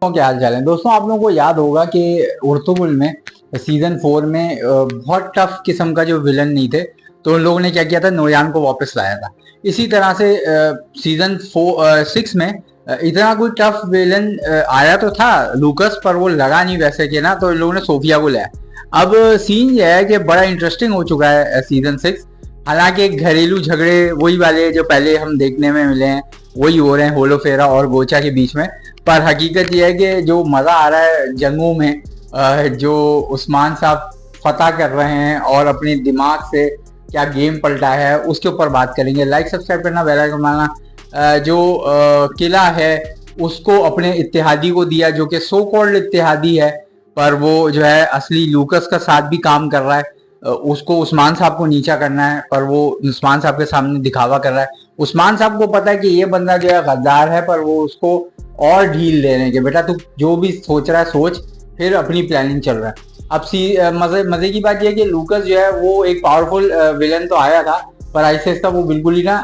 क्या हाल चाल है दोस्तों। आप लोगों को याद होगा कि उर्तुगुल में सीजन 4 में बहुत टफ किस्म का जो विलन नहीं थे, तो उन लोगों ने क्या किया था, नोयान को वापस लाया था। इसी तरह से सीजन 6 में इतना कोई टफ विलन आया तो था लूकस, पर वो लगा नहीं वैसे के ना, तो इन लोगों ने सोफिया को लाया। अब सीन ये है कि बड़ा इंटरेस्टिंग हो चुका है सीजन 6। हालांकि घरेलू झगड़े वही वाले जो पहले हम देखने में मिले हैं वही हो रहे हैं होलोफेरा और गोचा के बीच में। पर हकीकत यह है कि जो मजा आ रहा है जंगों में, जो उस्मान साहब फतह कर रहे हैं और अपने दिमाग से क्या गेम पलटा है उसके ऊपर बात करेंगे। लाइक सब्सक्राइब करना, बेल आइकन दबाना। जो किला है उसको अपने इत्तेहादी को दिया, जो कि सो कॉल्ड इत्तेहादी है, पर वो जो है असली लूकस का साथ भी काम कर रहा है। उसको उस्मान साहब को नीचा करना है, पर वो उस्मान साहब के सामने दिखावा कर रहा है। उस्मान साहब को पता है कि ये बंदा जो है गद्दार है, पर वो उसको और ढील दे रहे हैं कि बेटा तू जो भी सोच रहा है सोच, फिर अपनी प्लानिंग चल रहा है। अब मजे की बात यह है कि लूकस जो है वो एक पावरफुल विलन तो आया था, पर ऐसे ऐसा वो बिल्कुल ही ना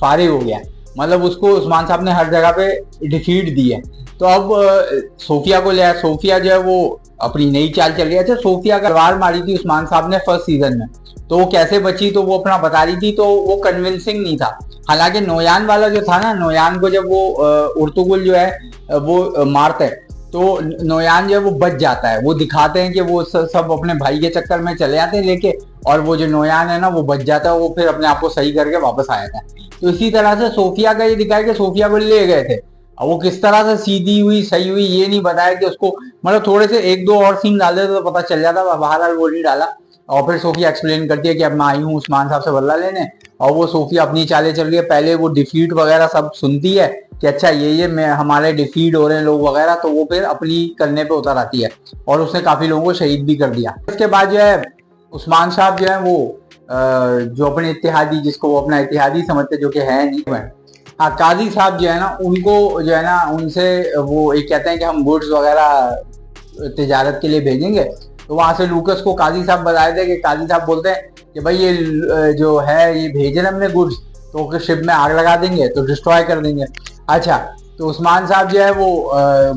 फारिग हो गया। मतलब उसको उस्मान साहब ने हर जगह पे डिफीट दी है। तो अब सोफिया को लिया। सोफिया जो है वो अपनी नई चाल चल रही है। अच्छा, सोफिया का तलवार मारी थी उस्मान साहब ने फर्स्ट सीजन में, तो वो कैसे बची तो वो अपना बता रही थी, तो वो कन्विंसिंग नहीं था। हालांकि नोयान वाला जो था ना, नोयान को जब वो उर्तुगुल जो है वो मारते हैं, तो नोयान जो है वो बच जाता है। वो दिखाते हैं कि वो सब अपने भाई के चक्कर में चले जाते हैं लेके, और वो जो नोयान है ना वो बच जाता है, वो फिर अपने आप को सही करके वापस आ जाता है। तो इसी तरह से सोफिया का ये दिखाया कि सोफिया को ले गए थे। अब वो किस तरह से सीधी हुई सही हुई ये नहीं बताया कि उसको, मतलब थोड़े से एक दो और सीन डाल देते तो पता चल जाता, बहरहाल वो नहीं डाला। और फिर सोफिया एक्सप्लेन करती है कि अब मैं आई हूँ उस्मान साहब से बदला लेने, और वो सोफिया अपनी चालें चल रही है। पहले वो डिफीट वगैरह सब सुनती है कि अच्छा ये मैं हमारे डिफीट हो रहे हैं लोग वगैरह, तो वो फिर अपनी करने पे उतर आती है, और उसने काफी लोगों को शहीद भी कर दिया। इसके बाद जो है उस्मान साहब जो है वो जो अपने इत्तेहादी, जिसको वो अपना इत्तेहादी समझते जो कि है नहीं, हाँ काजी साहब जो है ना, उनको जो है ना उनसे वो एक कहते हैं कि हम गुड्स वगैरह तिजारत के लिए भेजेंगे। तो वहां से लूकस को काजी साहब बताए थे कि काजी साहब बोलते हैं कि भाई ये जो है ये भेजे ना हमने गुड्स, तो शिप में आग लगा देंगे तो डिस्ट्रॉय कर देंगे। अच्छा, तो उस्मान साहब जो है वो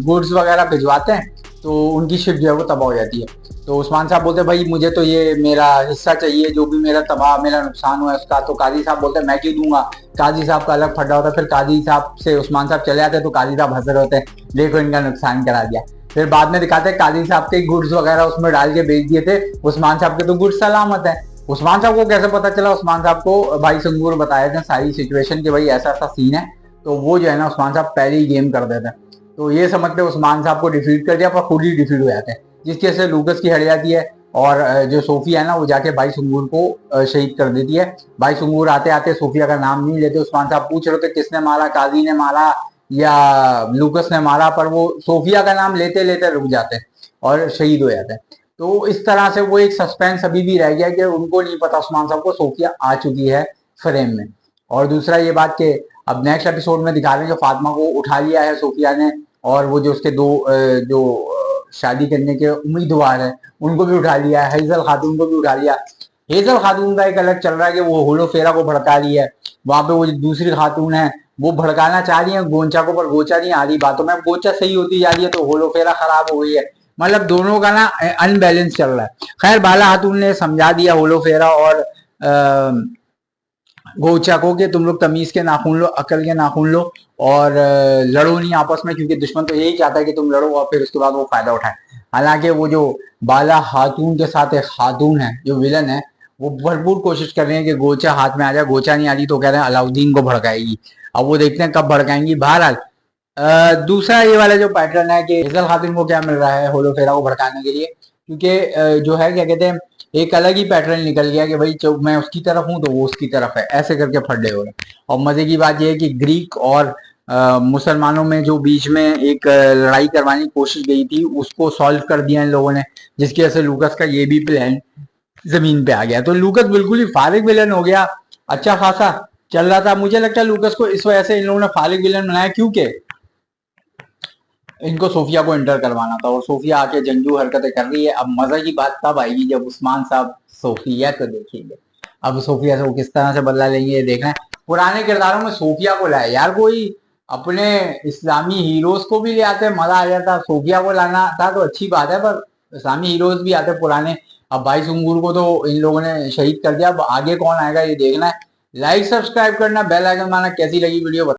गुड्स वगैरह भिजवाते हैं, तो उनकी शिप जो है वो तबाह हो जाती है। तो उस्मान साहब बोलते हैं भाई मुझे तो ये मेरा हिस्सा चाहिए, जो भी मेरा नुकसान हुआ है उसका। तो काजी साहब बोलते हैं मैं क्यों दूंगा। काजी साहब का अलग फड्डा होता है। फिर काजी साहब से उस्मान साहब चले जाते हैं, तो काजी साहब हंस रहे होते हैं, देखो इनका नुकसान करा दिया। फिर बाद में दिखाते हैं काजी साहब के गुड्स वगैरह उसमें डाल के बेच दिए थे, उस्मान साहब के तो गुड्स सलामत है। उस्मान साहब को कैसे पता चला, उस्मान साहब को भाई संगूर बताए थे सारी सिचुएशन कि भाई ऐसा ऐसा सीन है। तो वो जो है ना उस्मान साहब पहले ही गेम कर देते हैं। तो ये समझते उस्मान साहब को डिफीट कर दिया, पर खुद ही डिफीट हो जाते हैं, जिसकी वजह से लूकस की हट जाती है। और जो सोफिया है ना वो जाके भाई सुंगूर को शहीद कर देती है। भाई सुंगूर आते आते सोफिया का नाम नहीं लेते। उस्मान साहब पूछ रहे थे किसने मारा, काजी ने मारा या लूकस ने मारा, पर वो सोफिया का नाम लेते लेते रुक जाते हैं और शहीद हो जाते हैं। तो इस तरह से वो एक सस्पेंस अभी भी रह गया कि उनको नहीं पता उस्मान साहब को सोफिया आ चुकी है फ्रेम में। और दूसरा ये बात कि अब नेक्स्ट एपिसोड में दिखा रहे हैं कि फातिमा को उठा लिया है सोफिया ने, और वो जो उसके दो जो शादी करने के उम्मीदवार है उनको भी उठा लिया है, हेजल खातून को भी उठा लिया। हेजल खातून का एक अलग चल रहा है कि वो होलोफेरा को भड़का रही है। वहां पे वो दूसरी खातून है वो भड़काना चाह रही है गोंचा को, पर गोंचा नहीं आ रही बातों में। अब गोंचा सही होती जा रही है तो होलोफेरा खराब हो गई है। मतलब दोनों का ना अनबैलेंस चल रहा है। खैर बाला खातून ने समझा दिया होलोफेरा और गोचा को कि तुम लोग तमीज के नाखून लो, अकल के नाखून लो, और लड़ो नहीं आपस में, क्योंकि दुश्मन तो यही चाहता है कि तुम लड़ो और फिर उसके बाद वो फायदा उठाए। हालांकि वो जो बाला खातून के साथ एक खातून है जो विलन है, वो भरपूर कोशिश कर रहे हैं कि गोचा हाथ में आ जाए। गोचा नहीं आ रही तो कह रहे हैं अलाउद्दीन को भड़काएगी। अब वो देखते हैं कब भड़काएंगी। बहरहाल दूसरा ये वाला जो पैटर्न है कि हेजल खातून को क्या मिल रहा है होलोफेरा को भड़काने के लिए, क्योंकि जो है क्या कहते हैं एक अलग ही पैटर्न निकल गया कि भाई जो मैं उसकी तरफ हूं तो वो उसकी तरफ है, ऐसे करके फड्डे हो रहे हैं। और मजे की बात यह है कि ग्रीक और मुसलमानों में जो बीच में एक लड़ाई करवाने की कोशिश गई थी उसको सॉल्व कर दिया इन लोगों ने, जिसकी वजह से लूकस का ये भी प्लान जमीन पे आ गया। तो लूकस बिल्कुल ही फारिग विलन हो गया। अच्छा खासा चल रहा था। मुझे लगता है लूकस को इस वजह से इन लोगों ने फारिग विलन बनाया क्योंकि इनको सोफिया को एंटर करवाना था, और सोफिया आके जंगजू हरकतें कर रही है। अब मजा की बात तब आएगी जब उस्मान साहब सोफिया को देखेंगे। अब सोफिया से वो किस तरह से बदला लेंगे ये देखना है। पुराने किरदारों में सोफिया को लाए यार कोई, अपने इस्लामी हीरोज को भी ले आते, मजा आ जाता। सोफिया को लाना था तो अच्छी बात है, पर इस्लामी हीरोज भी आते पुराने। अब भाई सुंगूर को तो इन लोगों ने शहीद कर दिया, अब आगे कौन आएगा ये देखना है। लाइक सब्सक्राइब करना, बेल आइकन मारना। कैसी लगी वीडियो